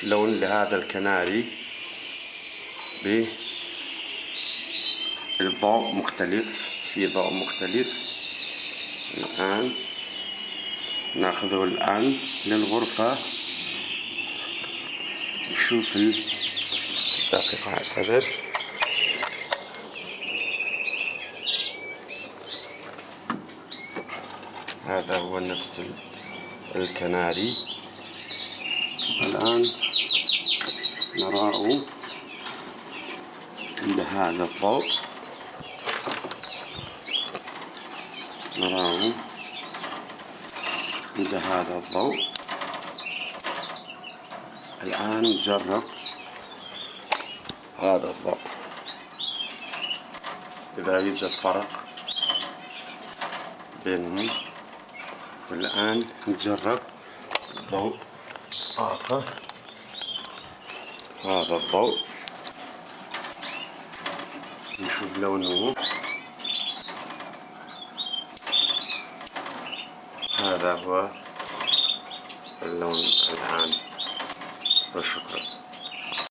لون لهذا الكناري بالضوء مختلف، في ضوء مختلف. الآن ناخذه الآن للغرفة نشوف دقيقة اعتذر. هذا هو نفس الكناري. الآن نراه عند هذا الضوء، نراه عند هذا الضوء. الآن نجرب هذا الضوء إذا يوجد فرق بينهم. والآن نجرب ضوء آخر، هذا الضوء نشوف لونه. هذا هو اللون الآن، وشكرا.